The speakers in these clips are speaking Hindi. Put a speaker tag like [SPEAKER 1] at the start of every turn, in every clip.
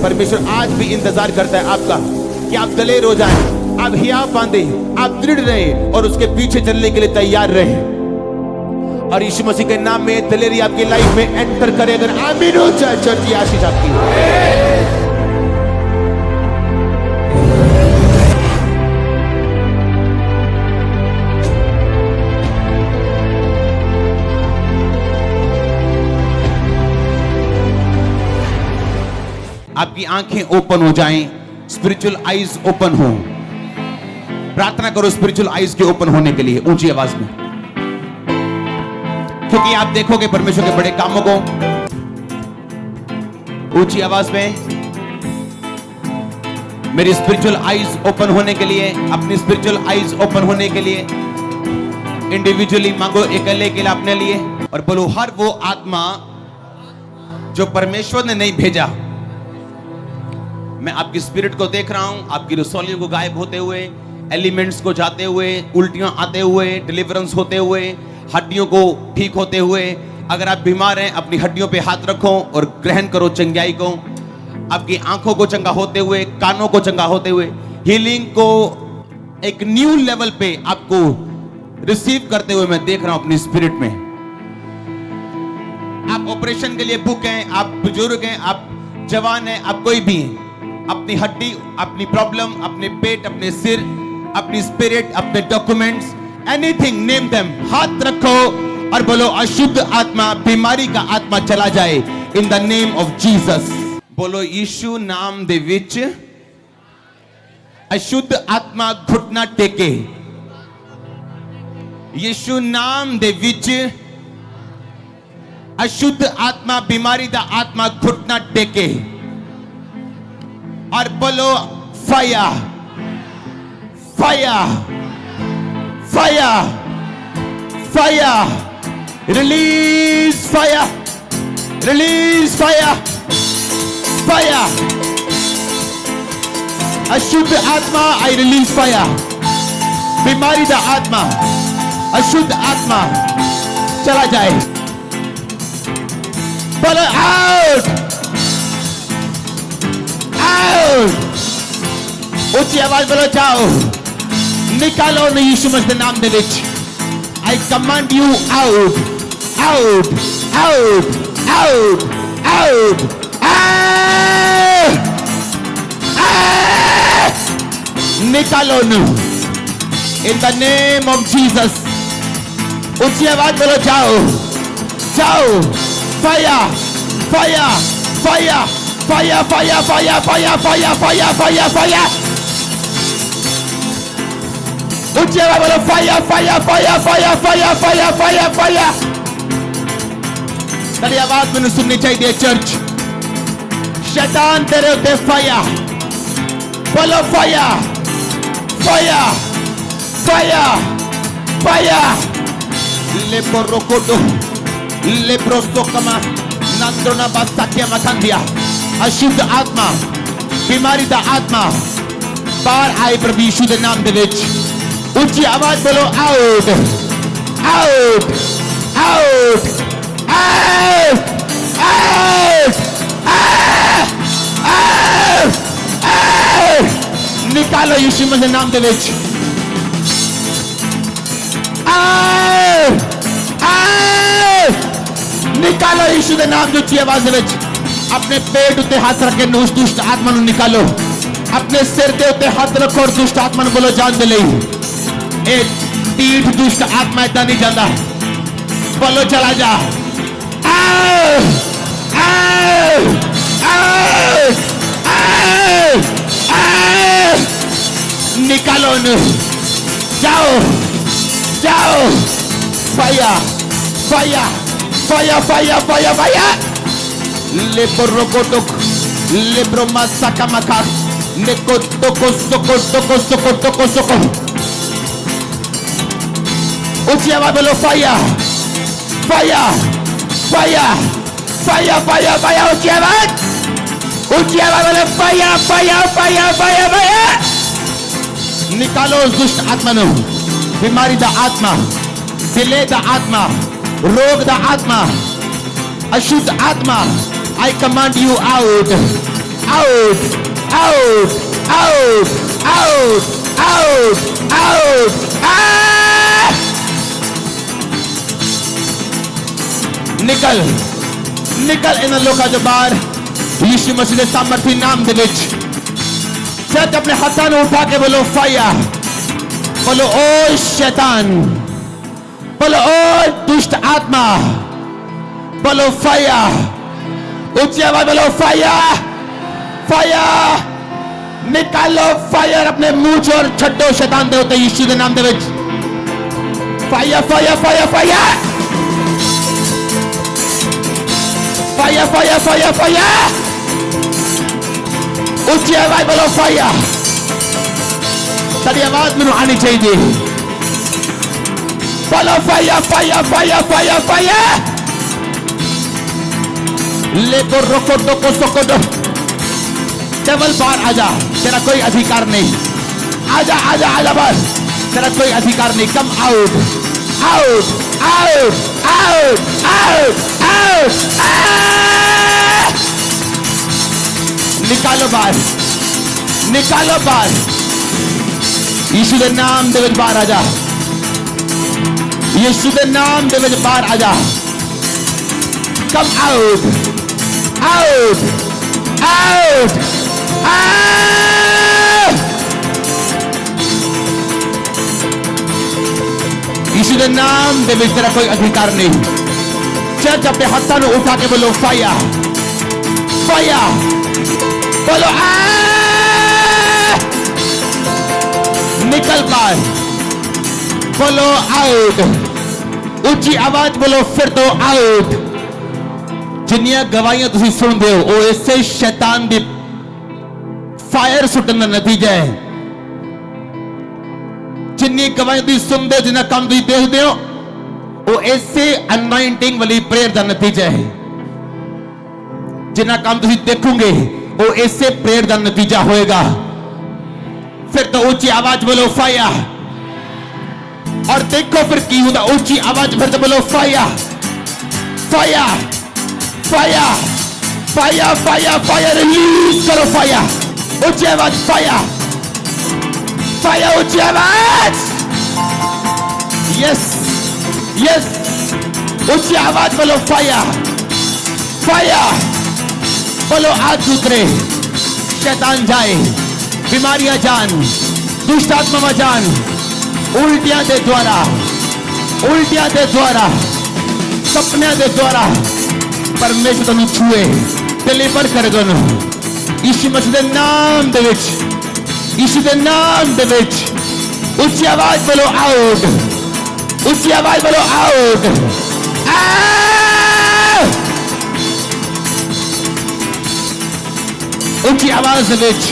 [SPEAKER 1] परमेश्वर आज भी इंतजार करता है आपका कि आप दलेर हो जाएं, आप हियाव बांधे, आप दृढ़ रहे और उसके पीछे चलने के लिए तैयार रहे। और यीशु मसीह के नाम में दलेरी आपकी लाइफ में एंटर करे। अगर आमीन हो जाए चर्च, की आशीष आपकी हो। आपकी आंखें ओपन हो जाएं, स्पिरिचुअल आईज ओपन हो। प्रार्थना करो स्पिरिचुअल आईज के ओपन होने के लिए ऊंची आवाज में, क्योंकि आप देखोगे परमेश्वर के बड़े कामों को। ऊंची आवाज में, मेरी स्पिरिचुअल आईज ओपन होने के लिए, अपनी स्पिरिचुअल आईज ओपन होने के लिए इंडिविजुअली मांगो, अकेले के लिए अपने लिए, और बोलो हर वो आत्मा जो परमेश्वर ने नहीं भेजा, मैं आपकी स्पिरिट को देख रहा हूं, आपकी रसौलियों को गायब होते हुए, एलिमेंट्स को जाते हुए, उल्टियां आते हुए, डिलीवरेंस होते हुए, हड्डियों को ठीक होते हुए। अगर आप बीमार हैं अपनी हड्डियों पे हाथ रखो और ग्रहण करो चंगाई को। आपकी आंखों को चंगा होते हुए, कानों को चंगा होते हुए, हीलिंग को एक न्यू लेवल पे आपको रिसीव करते हुए मैं देख रहा हूं अपनी स्पिरिट में। आप ऑपरेशन के लिए बुक हैं, आप बुजुर्ग हैं, आप जवान हैं, आप कोई भी हैं, अपनी हड्डी, अपनी प्रॉब्लम, अपने पेट, अपने सिर, अपनी स्पिरिट, अपने डॉक्यूमेंट्स, एनीथिंग, नेम देम, हाथ रखो और बोलो अशुद्ध आत्मा, बीमारी का आत्मा चला जाए इन द नेम ऑफ जीसस। बोलो यीशु नाम दे विच अशुद्ध आत्मा घुटना टेके। यीशु नाम दे विच अशुद्ध आत्मा, बीमारी दा आत्मा घुटना टेके और बोलो fire, fire, fire, fire, release fire, release fire, fire. अशुद्ध आत्मा आई रिलीज फायर। बीमारी दा आत्मा, अशुद्ध आत्मा चला जाए। बोलो आउट, ऊंची आवाज बोलो जाओ, निकालो न यीशु मसीह के नाम the witch. I command you out, out, out, out, out, निकालो न in the name of Jesus. ऊंची आवाज बोलो जाओ, जाओ, fire, fire, fire, fire, fire, fire, fire, fire, fire, fire, fire. ऊंची आवाज बोलो fire, fire, fire, fire, fire, fire, fire, fire. तेरी आवाज मैंने सुननी चाहिए चर्च। शैतान तेरे उते फायर, बोलो फायर, फायर, फायर, फायर। लेपोरोकोडो, लेप्रोस्टोकमा, नंद्रोना बास्ताकिया मथंदिया। अशुद्ध आत्मा, बीमारी दा आत्मा बाहर आए प्रभु यीशु के नाम दे विच। ऊंची आवाज बोलो out, out, out, out, out, out, out. निकालो यीशु मसीह नाम दे विच। आउट, आउट, निकालो यीशु के नाम ऊंची आवाज दे विच। अपने पेट उत्ते हाथ रख के उस दुष्ट आत्मा को निकालो। अपने सिर के उत्ते हाथ रखो और दुष्ट आत्मा बोलो जान दे लई। एक तीठ दुष्ट आत्मा इतना नहीं जाता, बोलो चला जा। आओ, आओ, आओ, आओ, आओ, निकालो न, जाओ, जाओ। Fire, fire, fire, fire, fire, fire. लेपोरोकोटोक, लेप्रोमासाकामाका, नेकोटोको सोको टोको सोको टोको सोको। ऊंची आवाज बोलो fire, fire, fire, fire, fire, fire. ऊंची आवाज, ऊंची आवाज बोलो fire, fire, fire, fire, fire. निकालो उस दुष्ट आत्मा नो, बीमारी दा आत्मा, दिले दा आत्मा, रोग दा आत्मा, अशुद्ध आत्मा। I command you out, out, out, out, out, out, out. ਨਿਕਲ ਨਿਕਲ ਇਹਨਾਂ ਲੋਕਾਂ ਦੇ ਬਾਹਰ ਯਿਸੂ ਮਸੀਹ ਦੇ ਸਾਮਰਥੀ ਨਾਮ ਦੇ ਵਿੱਚ। ਸੱਚ ਆਪਣੇ ਹੱਥਾਂ ਨੂੰ ਉਠਾ ਕੇ ਬੋਲੋ ਫਾਇਰ, बोलो ओ शैतान, बोलो ओ दुष्ट आत्मा, बोलो फायर, ऊंची आवाज बोलो फायर, फायर, निकालो फायर अपने मुंह से और छड्डो शैतान दे होते यीशु के नाम the witch. Fire fire fire fire fire fire fire fire, ऊंची आवाज बोलो फायर। सारी आवाज में आनी चाहिए। बोलो fire fire fire fire fire. लेको रोको टोको सोको दो। केवल बाहर आजा, तेरा कोई अधिकार नहीं। आजा आजा आजा बस, तेरा कोई अधिकार नहीं। कम out out out out out out. निकालो बाहर, निकालो बाहर। यीशु के नाम दे विच बाहर आजा, यीशु के नाम दे विच बाहर आजा। Come out out out out. यीशु के नाम दे विच तेरा कोई अधिकार नहीं। चर्च अपने हाथों को उठा के बोलो फायर फायर, बोलो निकल बाहर, बोलो आउट। ऊंची आवाज बोलो फिर तो आउट। जिन्नियां गवाहियां तुसी सुनदे हो वो इससे शैतान दी फायर सुटन दा नतीजा है। जिन्नी गवाहियां तुसी सुनदे हो, जिन्ना काम तुसी देखदे हो, वो इससे अनॉइंटिंग वाली प्रेयर दा नतीजा है। जिन्ना काम तुसी देखोगे वो इससे प्रेयर दा नतीजा होएगा। फिर तो ऊंची आवाज बोलो फायर, और देखो फिर की होता। ऊंची आवाज फिर तो बोलो fire fire fire fire fire fire, release करो फायर। ऊंची आवाज फायर फायर, ऊंची आवाज। यस यस, ऊंची आवाज बोलो फायर फायर, बोलो आज उतरे, शैतान जाए, बीमारियां जान, दुष्ट आत्मा जान, उल्टियां दे द्वारा, उल्टियां दे द्वारा, सपने दे द्वारा परमेश्वर तुम छुए, डिलीवर करे दोनों यीशु मसीह दे नाम दे विच, यीशु दे नाम दे विच। ऊंची आवाज बोलो आउट, ऊंची आवाज बोलो आउट। ऊंची आवाज दे विच,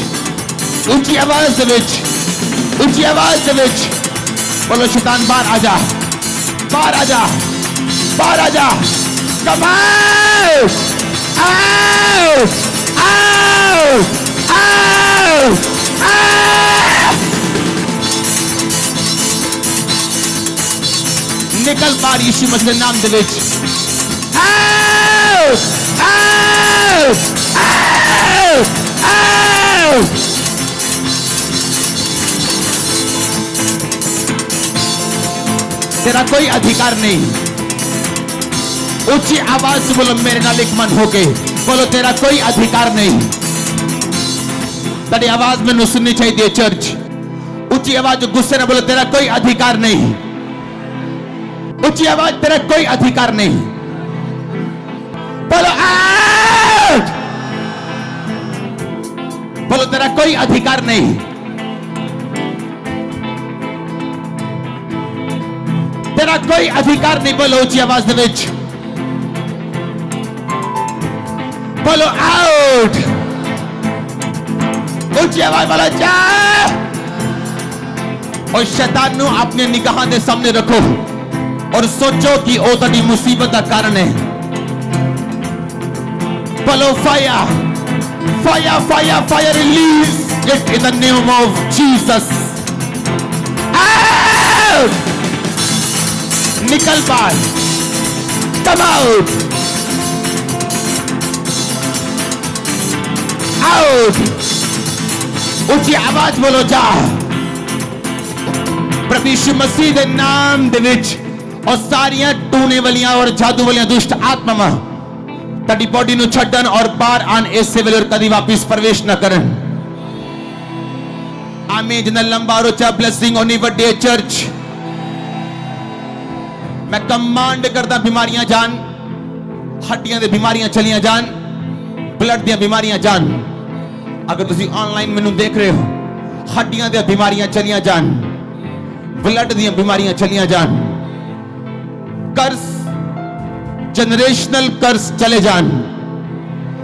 [SPEAKER 1] ऊंची आवाज दे विच, ऊंची आवाज दे विच बोलो शैतान बाहर आजा, बाहर आजा, बाहर आजा। Come out out out out out. निकल बाहर यीशु मसीह के नाम the witch. Out out out out. तेरा कोई अधिकार नहीं। ऊंची आवाज से बोलो मेरे नाल एक मन होके बोलो तेरा कोई अधिकार नहीं। तेरी आवाज मैंने सुननी चाहिए चर्च। ऊंची आवाज गुस्से ना बोलो तेरा कोई अधिकार नहीं। ऊंची आवाज तेरा कोई अधिकार नहीं। बोलो आउट, बोलो तेरा कोई अधिकार नहीं। तेरा कोई अधिकार नहीं। बोलो ऊंची आवाज दे विच बोलो आउट, ऊंची आवाज बोलो जा। और शैतान नु अपने निगाहां दे सामने रखो और सोचो कि ओ तेरी मुसीबत का कारण है। बोलो fire fire fire fire, release it in the name of Jesus. Out, निकल बाहर, कम आउट आउट ਉੱਚੀ ਆਵਾਜ਼ ਬੋਲੋ ਜਾ। ਪ੍ਰਭੂ ਯਿਸੂ ਮਸੀਹ ਦੇ ਨਾਮ ਦੇ ਵਿੱਚ ਉਹ ਸਾਰੀਆਂ ਟੂਣੇ ਵਾਲੀਆਂ ਔਰ ਜਾਦੂ ਵਾਲੀਆਂ ਦੁਸ਼ਟ ਆਤਮਾਵਾਂ ਤੁਹਾਡੀ ਬੋਡੀ ਨੂੰ ਛੱਡਣ ਔਰ ਬਾਹਰ ਆਣ ਇਸੇ ਵੇਲੇ ਕਦੀ ਵਾਪਸ ਪ੍ਰਵੇਸ਼ ਨਾ ਕਰਨ। ਆਮੀਨ। ਜਿੰਨਾ ਲੰਬਾ ਔਰ ਉੱਚਾ ਬਲੇਸਿੰਗ ਹੋਣੀ ਵੱਡੀ ਹੈ ਚਰਚ। मैं कमांड करता बीमारियां जान, हड्डियां दे बीमारियां चलियां जान, ब्लड दी बीमारियां जान। अगर तुसी ऑनलाइन मैनू देख रहे हो, हड्डियां दी बीमारियां चलियां जान, ब्लड दी बीमारियां चलियां जान। कर्ज, जनरेशनल कर्ज चले जान।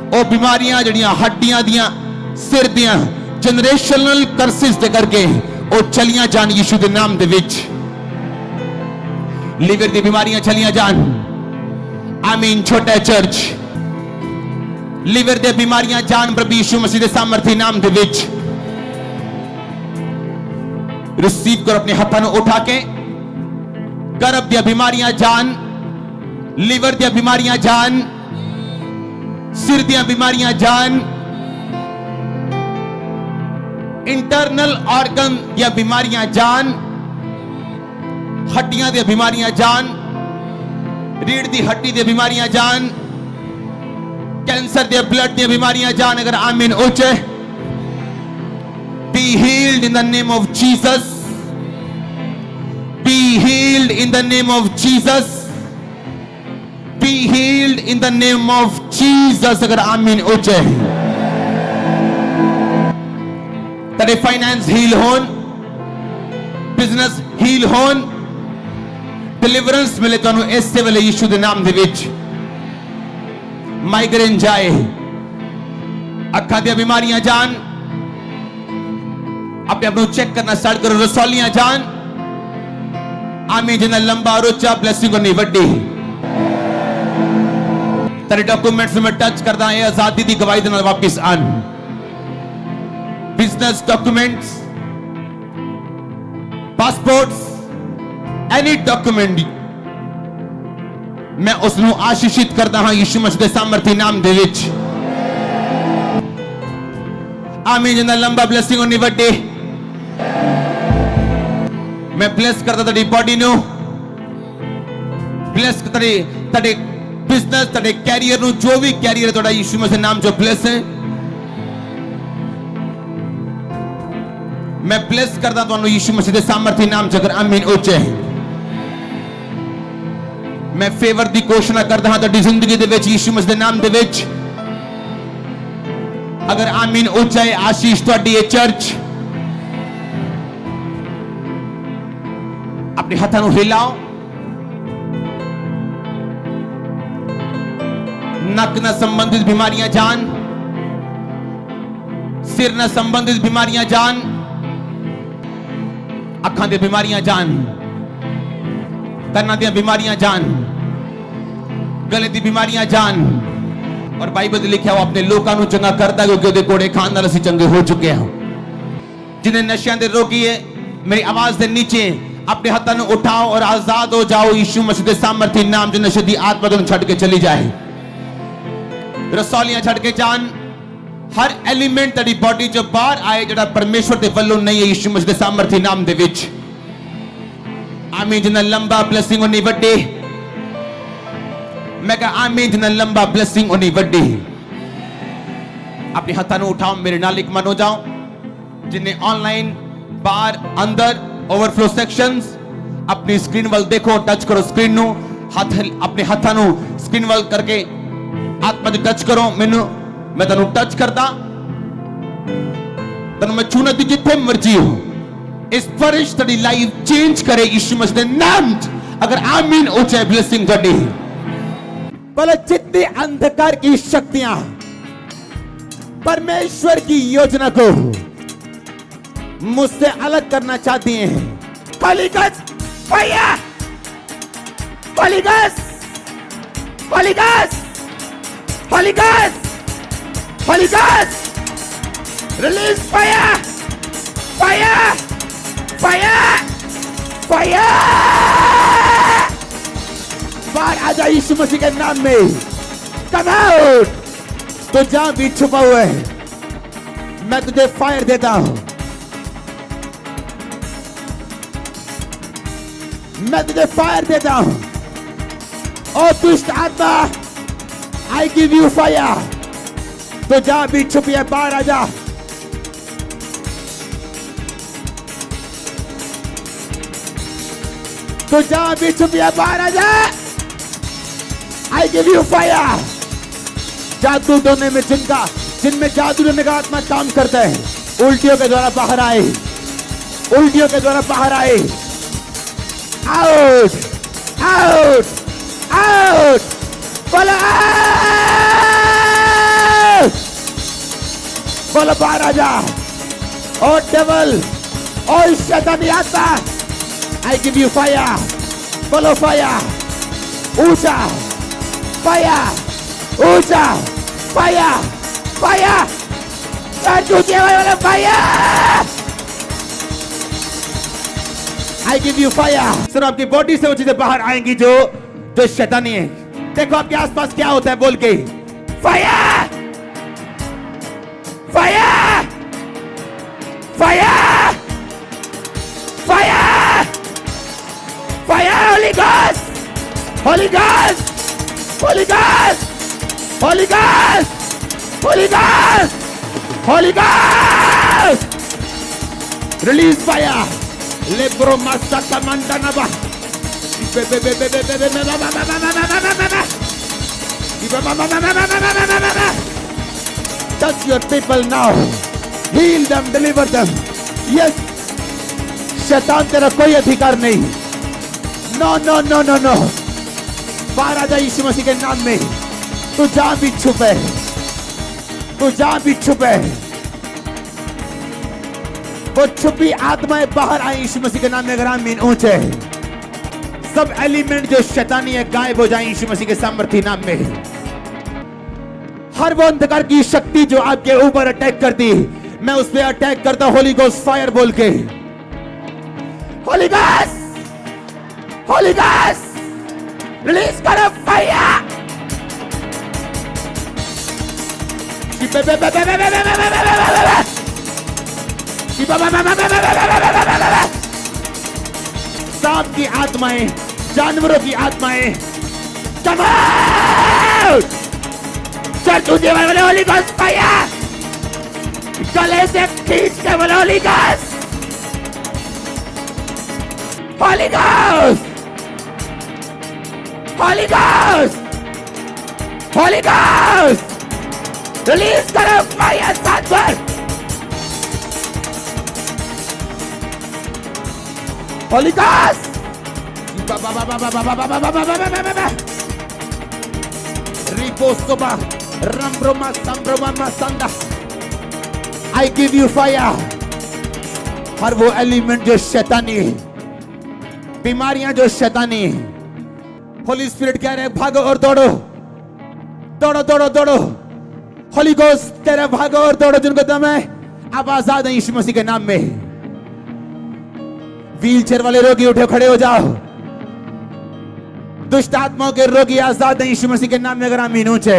[SPEAKER 1] ओ बीमारियां जड़ियां हड्डियां दियां, सिर दियां जनरेशनल कर्सेस दे करके ओ चलियां जान यीशु दे नाम दे विच। लीवर दी बीमारियां चलियां जान। आमीन। छोटा चर्च लीवर दी बीमारियां जान प्रभु यीशु मसीह दे सामर्थी नाम दे विच। रिसीव करो अपने हाथों को उठा के। गर्भ दी बीमारियां जान, लीवर दी बीमारियां जान, सिर दी बीमारियां जान, इंटरनल ऑर्गन दी बीमारियां जान, हड्डियां दी बीमारियां जान, रीढ़ दी हड्डी दी बीमारियां जान, कैंसर दी ब्लड दी बीमारियां जान। अगर आमीन ऊंचे। Be healed in the name of Jesus, be healed in the name of Jesus, be healed in the name of Jesus. अगर आमीन ऊंचे। तेरे फाइनेंस हील होन, बिजनेस हील होन, डिलीवरेंस मिले तो इसे वेले यीशु दे नाम दे विच। माइग्रेन जाए, अखा दी बीमारियां जान, अपने आप को चेक करना स्टार्ट करो। रसौलियां जान। आमीन। जिन्ना लंबा और उच्चा ब्लेसिंग होनी वड्डी। तेरे डॉक्यूमेंट्स में टच करदा है आजादी दी गवाही दे नाल वापस आन। Business documents, passports, any document मैं उसनु आशीषित करता हां यीशु मसीह दे सामर्थी नाम दे विच। आमीन। जिन्ना लंबा ब्लेसिंग होनी वड्डी। मैं ब्लेस करता तेरी बॉडी नु, ब्लेस तेरे बिजनेस, तेरे कैरियर नु, जो भी कैरियर है तेरा यीशु मसीह नाम जो ब्लेस है। मैं ब्लेस करता तुहानू यीशु मसीह दे सामर्थी नाम च। अगर आमीन ऊंचे। मैं फेवर दी घोषणा करता हां तेरी जिंदगी दे विच यीशु मसीह दे नाम दे विच। अगर आमीन ऊंचा है। आशीष तुहाडी है चर्च। अपने हाथों को हिलाओ। नक न संबंधित बीमारियां जान, सिर न संबंधित बीमारियां जान, अखां दी बीमारियां जान, कन्नां दी बीमारियां जान, गले दी बीमारियां जान। और बाइबल में लिखा हुआ अपने लोगों को चंगा करता है क्योंकि उहदे कोड़े खान नाल असीं चंगे हो चुके हैं। जिन्हें नशियां दे रोगी है मेरी आवाज दे नीचे अपने हाथों को उठाओ और आजाद हो जाओ यीशु मसीह दे सामर्थी नाम जो नशे दी आत्मा तुहानू छड्ड के चली जाए। रसौलियां छड्ड के जान। हर एलिमेंट तेरी बॉडी जो बाहर आए जिहड़ा परमेश्वर दे वल्लों नहीं है यीशु मसीह दे सामर्थी नाम दे विच। आमीन। जिन्ना लंबा ब्लेसिंग होनी वड्डी। मैं कहा आमीन। जिन्ना लंबा ब्लेसिंग होनी वड्डी। अपने हाथों को उठाओ, मेरे नाल एक मन हो जाओ। जिन्हें ऑनलाइन बाहर अंदर ओवरफ्लो सेक्शंस अपनी स्क्रीन वाल देखो, टच करो स्क्रीन नु। हाथ अपने हाथों को स्क्रीन वाल करके आत्मा जो टच करो। मैं तेन टच करता, तेन मैं छूना दी जिथे मर्जी हो। इस फरिश तेरी लाइफ चेंज करे यीशु मसीह दे नाम। अगर आमीन ऊंचा ब्लेसिंग तेरी। बोले जितनी अंधकार की शक्तियां परमेश्वर की योजना को मुझसे अलग करना चाहती हैं, Holi ghost fire, Holi ghost, Holi ghost, Holi ghost, Holi ghost, release fire, fire, fire, fire. बाहर आ जा यीशु मसीह के नाम में। Come out. तो जहां भी छुपा हुआ है मैं तुझे फायर देता हूं, मैं तुझे फायर देता हूं। ओ दुष्ट आत्मा, आई गिव यू फायर। तो जहां भी छुपी है बाहर आ जा। तो जहां भी छुपी है बाहर आ जा। I give you fire. जादू टोने में जिनमें जादू टोने का आत्मा काम करता है, उल्टियों के द्वारा बाहर आए, उल्टियों के द्वारा बाहर आए। आउट, आउट, आउट, बोलो आउट, बोलो बाहर आ जा। ओ डेविल, ओ शैतानी आत्मा, आई गिव यू फायर। बोलो फायर, ऊंचा फायर, ऊंचा फायर, फायर, टूटे वाले fire. I give you fire. Sir आपकी बॉडी से वो चीजें बाहर आएंगी जो शैतानी है। देखो आपके आसपास क्या होता है, बोल के fire, fire, fire, fire, fire, Holi ghost, Holi ghost, Holi ghost, Holi ghost, Holi ghost, Holi ghost. Release fire. Lebro masaka mandanaba. Touch your people now. Heal them, deliver them. Yes. शैतान तेरा कोई अधिकार नहीं। No no no no no. बाहर आ जा यीशु मसीह के नाम में। तू जहां भी छुपे, तू जहां भी छुपे, वो छुपी आत्माएं बाहर आई यीशु मसीह के नाम में। अगर आमीन ऊंचे। सब एलिमेंट जो शैतानी है गायब हो जाए यीशु मसीह के सामर्थी नाम में। हर वो अंधकार की शक्ति जो आपके ऊपर अटैक करती, मैं उस पर अटैक करता हूं होली घोस्ट फायर बोल के। Holi ghost, Holi ghost, release करो फायर। सांप की आत्माएं, जानवरों की आत्माएं, कम आउट। चल तुझे बोले होली घोस्ट फायर। गले से खींच के बोले Holi ghost, Holi ghost, Holi ghost, Holi ghost. Release करो फायर साथ पर। Holy Ghost! Riposoba, Rambroma, Sambroma, Masanda. I give you fire. हर वो एलिमेंट जो शैतानी है, बीमारियां जो शैतानी है, होली स्पिरिट कह रहे हैं भागो और दौड़ो, दौड़ो दौड़ो दौड़ो। होली घोस्ट कह रहे हैं भागो और दौड़ो। जिनको दम है आप आजाद हैं यीशु मसीह के नाम में। व्हील चेयर वाले रोगी उठे खड़े हो जाओ। दुष्ट आत्माओं के रोगी आजाद हैं यीशु मसीह के नाम में। अगर आमीन ऊंचे।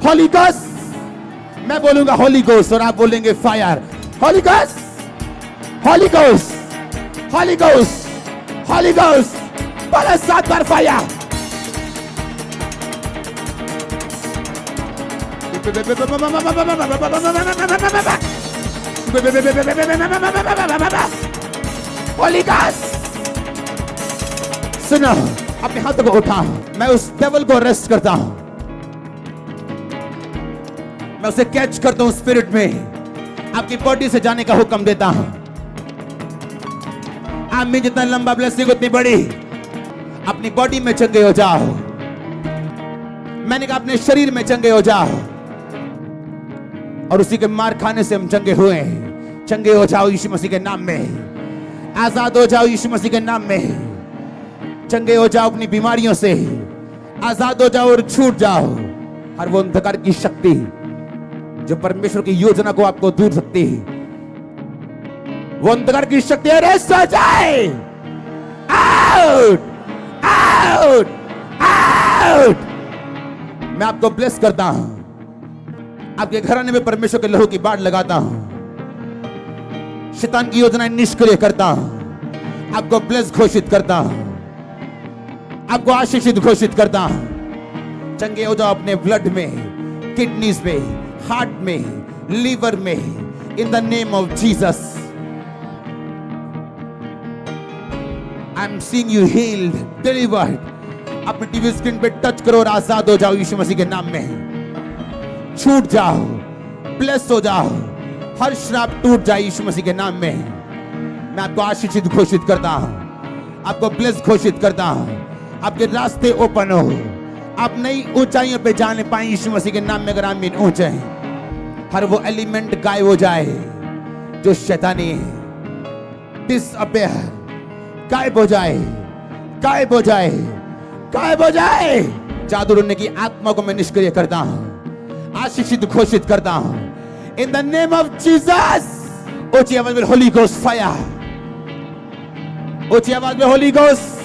[SPEAKER 1] होली घोस्ट, मैं बोलूंगा होली घोस्ट और आप बोलेंगे fire. Holi ghost, Holi ghost, Holi ghost, Holi ghost. बोलो 7 बार फायर। होली घोस्ट, सुनो, अपने हाथों को उठा। मैं उस डेविल को अरेस्ट करता हूं, मैं उसे कैच करता हूं स्पिरिट में। आपकी बॉडी से जाने का हुक्म देता हूं। आप में जितना लंबा ब्लेसिंग उतनी बड़ी। अपनी बॉडी में चंगे हो जाओ। मैंने कहा अपने शरीर में चंगे हो जाओ। और उसी के मार खाने से हम चंगे हुए। चंगे हो जाओ यीशु मसीह के नाम में। आजाद हो जाओ यीशु मसीह के नाम में। चंगे हो जाओ अपनी बीमारियों से। आजाद हो जाओ और छूट जाओ हर वो अंधकार की शक्ति जो परमेश्वर की योजना को आपको दूर सकती है। वो अंधकार की शक्ति अरेस्ट हो जाए। Out, out, out. मैं आपको ब्लेस करता हूं, आपके घराने में परमेश्वर के लहू की बाढ़ लगाता हूं, शैतान की योजनाएं निष्क्रिय करता हूं, आपको ब्लेस घोषित करता हूं, आपको आशीषित घोषित करता हूं। चंगे हो जाओ अपने ब्लड में, किडनीज में, हार्ट में, लीवर में, in the name of Jesus. I am seeing you healed, delivered. अपने टीवी स्क्रीन पे टच करो और आजाद हो जाओ यीशु मसीह के नाम में। छूट जाओ, ब्लेस हो जाओ, हर श्राप टूट जाए यीशु मसीह के नाम में। मैं आपको आशीषित घोषित करता हूं, आपको ब्लेस घोषित करता हूं, आपके रास्ते ओपन हो, आप नई ऊंचाइयों पे जाने पाए यीशु मसीह के नाम में। अगर आमीन ऊंचे, हर वो एलिमेंट गायब हो जाए जो शैतानी है, डिसअपियर, गायब हो जाए, गायब हो जाए, गायब हो जाए। जादू टोने की आत्मा को मैं निष्क्रिय करता हूं, आशीषित घोषित करता हूं इन द नेम ऑफ जीसस। ऊंची आवाज में होली गोस्ट फायर, ऊंची आवाज में Holi ghost,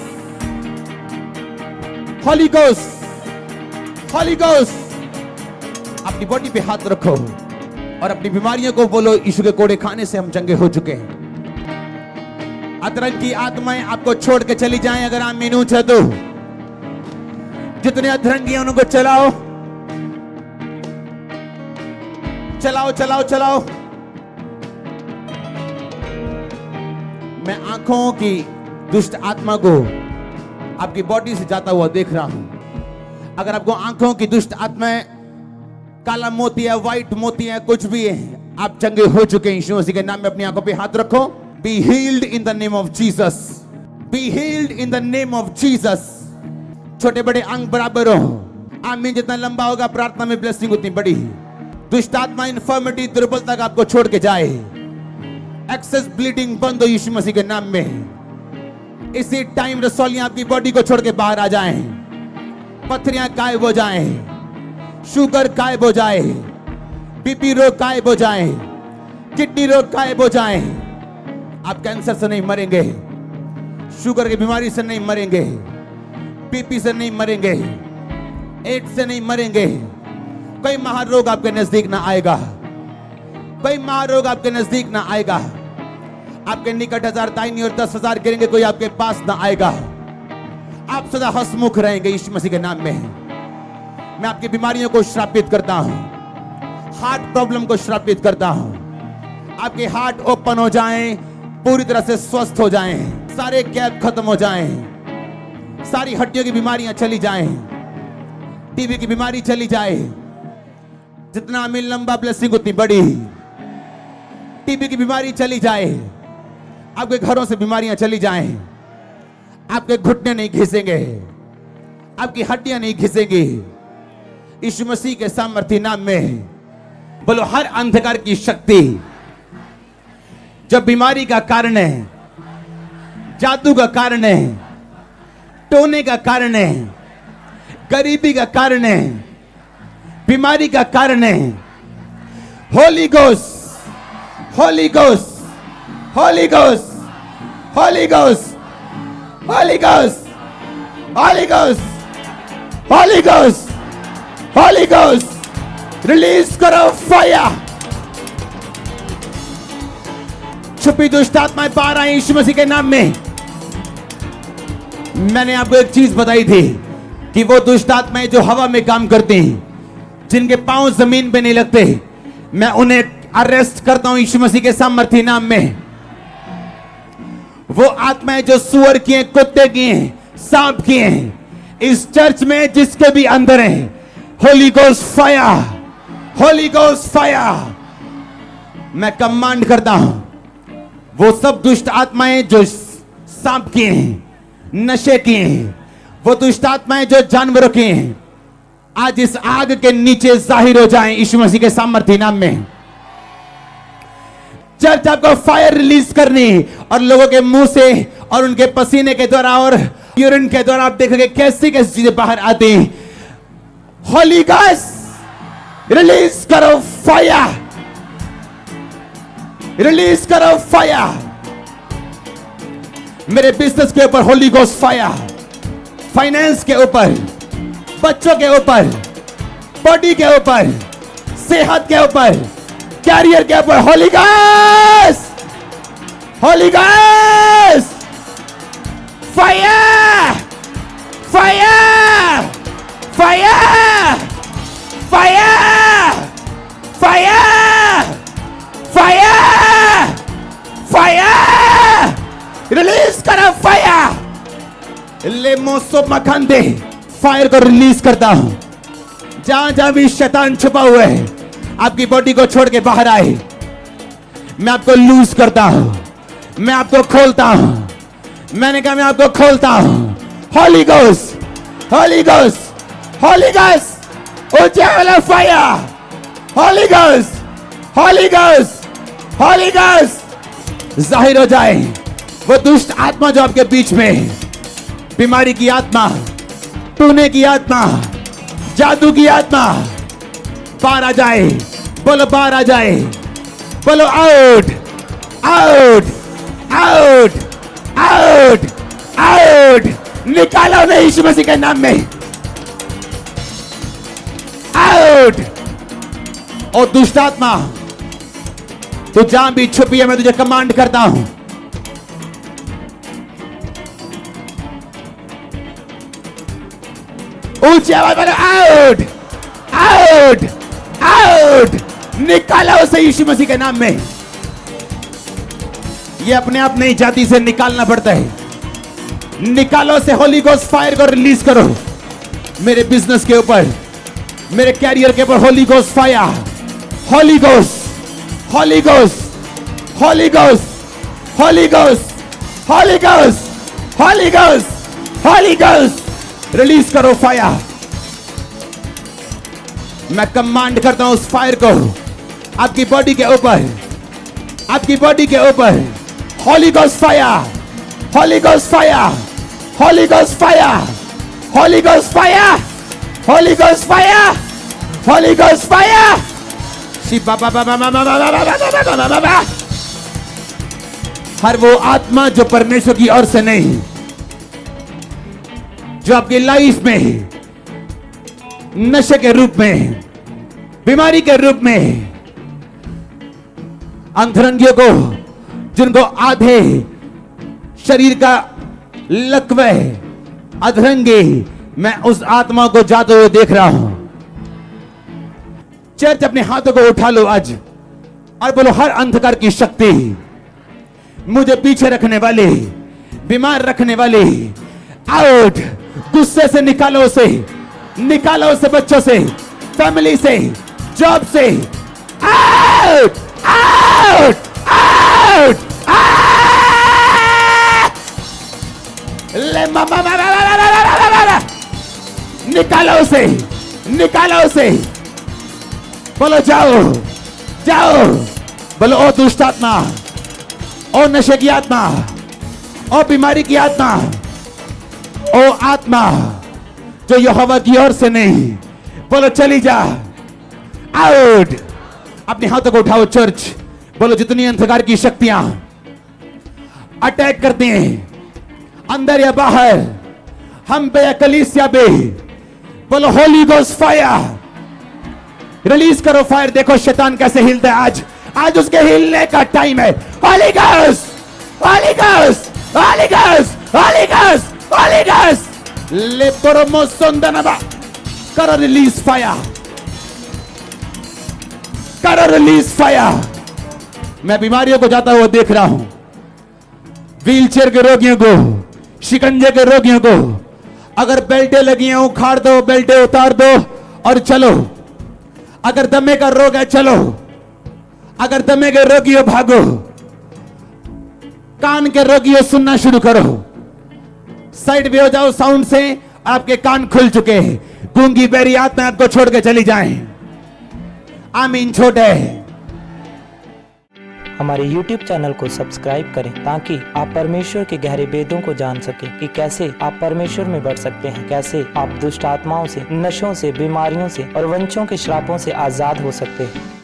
[SPEAKER 1] Holi ghost, Holi ghost. अपनी बॉडी पे हाथ रखो और अपनी बीमारियों को बोलो, यीशु के कोड़े खाने से हम चंगे हो चुके हैं। अतरंग की आत्माएं आपको छोड़ के चली जाएं अगर आमीन ऊंचा तो। जितने अधरंगी हैं उनको चलाओ, चलाओ, चलाओ, चलाओ। मैं आंखों की दुष्ट आत्मा को आपकी बॉडी से जाता हुआ देख रहा हूं। अगर आपको आंखों की दुष्ट आत्माएं, काला मोती है, व्हाइट मोती है, कुछ भी है, आप चंगे हो चुके हैं यीशु मसीह के नाम में। अपनी आंखों पे हाथ रखो। Be healed in the name of Jesus, be healed in the name of Jesus. छोटे बड़े अंग बराबर हो। आमीन। जितना लंबा होगा प्रार्थना में ब्लेसिंग उतनी बड़ी। दुष्ट आत्मा, इन्फर्मिटी, दुर्बलता का आपको छोड़ के जाए। एक्सेस ब्लीडिंग बंद हो यीशु मसीह के नाम में। इसी टाइम रसौलियां आपकी बॉडी को छोड़ के बाहर आ जाएं, पथरियां गायब हो जाएं, शुगर गायब हो जाए, बीपी रोग गायब हो जाए, किडनी रोग गायब हो जाए। आप कैंसर से नहीं मरेंगे, शुगर की बीमारी से नहीं मरेंगे, बीपी से नहीं मरेंगे, एड्स से नहीं मरेंगे। कोई महारोग आपके नजदीक ना आएगा, कोई महारोग आपके नजदीक ना आएगा। आपके निकट 1000 दाहिनी और 10,000 गिरेंगे, कोई आपके पास ना आएगा। आप सदा हंसमुख रहेंगे यीशु मसीह के नाम में। मैं आपकी बीमारियों को श्रापित करता हूं, हार्ट प्रॉब्लम को श्रापित करता हूं। आपके हार्ट ओपन हो जाएं, पूरी तरह से स्वस्थ हो जाएं, सारे गैप खत्म हो जाएं, सारी हड्डियों की बीमारियां चली जाएं, टीबी की बीमारी चली जाए। जितना अमीन लंबा ब्लेसिंग उतनी बड़ी। टीबी की बीमारी चली जाए, आपके घरों से बीमारियां चली जाएं, आपके घुटने नहीं घिसेंगे, आपकी हड्डियां नहीं घिसेंगी यीशु मसीह के सामर्थ्य नाम में। बोलो, हर अंधकार की शक्ति जो बीमारी का कारण है, जादू का कारण है, टोने का कारण है, गरीबी का कारण है, बीमारी का कारण है, Holi ghost, Holi ghost, Holi ghost, Holi ghost, Holi ghost, Holi ghost, Holi ghost, Holi ghost, release करो फायर। छुपी दुष्ट आत्माएं बाहर आई यीशु मसीह के नाम में। मैंने आपको एक चीज बताई थी कि वो दुष्ट आत्माएं जो हवा में काम करती हैं, जिनके पांव जमीन पे नहीं लगते, मैं उन्हें अरेस्ट करता हूं यीशु मसीह के सामर्थ्य नाम में। वो आत्माएं जो सुअर की हैं, कुत्ते की हैं, सांप की हैं, इस चर्च में जिसके भी अंदर हैं, Holi ghost fire, holy ghost fire. मैं कमांड करता हूं, वो सब दुष्ट आत्माएं जो सांप की हैं, नशे की हैं, वो दुष्ट आत्माएं जो जानवरों की हैं, आज इस आग के नीचे जाहिर हो जाएं यीशु मसीह के सामर्थ्य नाम में। चर्च आपको फायर रिलीज करनी, और लोगों के मुंह से और उनके पसीने के द्वारा और यूरिन के द्वारा आप देखोगे कैसी कैसी चीजें बाहर आती हैं। होली गोस्ट रिलीज करो फायर, रिलीज करो फायर। मेरे बिजनेस के ऊपर होली गोस्ट फायर, फाइनेंस के ऊपर, बच्चों के ऊपर,
[SPEAKER 2] बॉडी के ऊपर, सेहत के ऊपर, कैरियर के ऊपर। Holi ghost, Holi ghost, fire, fire, fire, fire, fire, fire, fire, release करो फायर। ले मोसो मखंदे, फायर को रिलीज करता हूं। जहां जहां भी शैतान छुपा हुआ है, आपकी बॉडी को छोड़ के बाहर आए। मैं आपको लूज करता हूं, मैं आपको खोलता हूं। मैंने कहा मैं आपको खोलता हूं। Holi ghost, Holi ghost, Holi ghost, ऊंचे वाला fire, holy ghost, Holi ghost, Holi ghost. जाहिर हो जाए वो दुष्ट आत्मा जो आपके बीच में है, बीमारी की आत्मा, टूने की आत्मा, जादू की आत्मा, बाहर आ जाए। बोलो बाहर आ जाए, बोलो out, out, out, out, out. निकालो नहीं यीशु मसीह के नाम में, आउट। और दुष्ट आत्मा, तू जहां भी छुपी है, मैं तुझे कमांड करता हूं, ऊंचे आवाज में आउट, आउट, आउट। निकालो उसे यीशु मसीह के नाम में। ये अपने आप नहीं जाती से निकालना पड़ता है। निकालो से। होली गोस्ट फायर को रिलीज करो मेरे बिजनेस के ऊपर, मेरे कैरियर के ऊपर। Holy ghost fire, holy ghost, Holi ghost, Holi ghost, Holi ghost, Holi ghost, Holi ghost, Holi ghost. Release करो फायर। मैं कमांड करता हूं उस फायर को आपकी बॉडी के ऊपर, आपकी बॉडी के ऊपर। Holy ghost fire, holy ghost fire, holy ghost fire, holy ghost fire, holy ghost fire, holy ghost fire. शिबा बाबा बाबा बाबा बाबा बाबा। हर वो आत्मा जो परमेश्वर की ओर से नहीं, जो आपकी लाइफ में नशे के रूप में, बीमारी के रूप में, अंतरंगियों को, जिनको आधे शरीर का लकवा है, अधरंगी, मैं उस आत्मा को जाते हुए देख रहा हूं। चर्च अपने हाथों को उठा लो आज और बोलो हर अंधकार की शक्ति, मुझे पीछे रखने वाली, बीमार रखने वाली, आउट। गुस्से से निकालो उसे, निकालो उसे, बच्चों से, फैमिली से, जॉब से, आउट, आउट, आउट, ले मामा, निकालो उसे, निकालो उसे। बोलो जाओ, जाओ। बोलो ओ दुष्ट आत्मा, ओ नशे की आत्मा, ओ बीमारी की आत्मा, ओ आत्मा जो यहोवा की ओर से नहीं, बोलो चली जा, आउट। अपने हाथों को उठाओ चर्च, बोलो जितनी अंधकार की शक्तियां अटैक करते हैं अंदर या बाहर, हम पे या कलीसिया पे, बोलो होली गोस्ट फायर। रिलीज करो फायर। देखो शैतान कैसे हिलता है आज, आज उसके हिलने का टाइम है। Holi ghost, Holi ghost, Holi ghost, Holi ghost, Holi ghost. ले परमो संदनबा, करो रिलीज फायर, करो रिलीज फायर। मैं बीमारियों को जाता हुआ देख रहा हूं, व्हीलचेयर के रोगियों को, शिकंजे के रोगियों को। अगर बेल्टें लगी हैं उखाड़ दो, बेल्टें उतार दो और चलो। अगर दमे का रोग है चलो, अगर दमे के रोगी हो भागो, कान के रोगी हो सुनना शुरू करो, साइड भी हो जाओ साउंड से, आपके कान खुल चुके हैं। गूंगी बेरी आत्मा आपको छोड़ के चली जाएं। आमीन। छोटे
[SPEAKER 3] हमारे YouTube चैनल को सब्सक्राइब करें ताकि आप परमेश्वर के गहरे वेदों को जान सकें कि कैसे आप परमेश्वर में बढ़ सकते हैं, कैसे आप दुष्ट आत्माओं से, नशों से, बीमारियों से और वंशों के श्रापों से आजाद हो सकते हैं।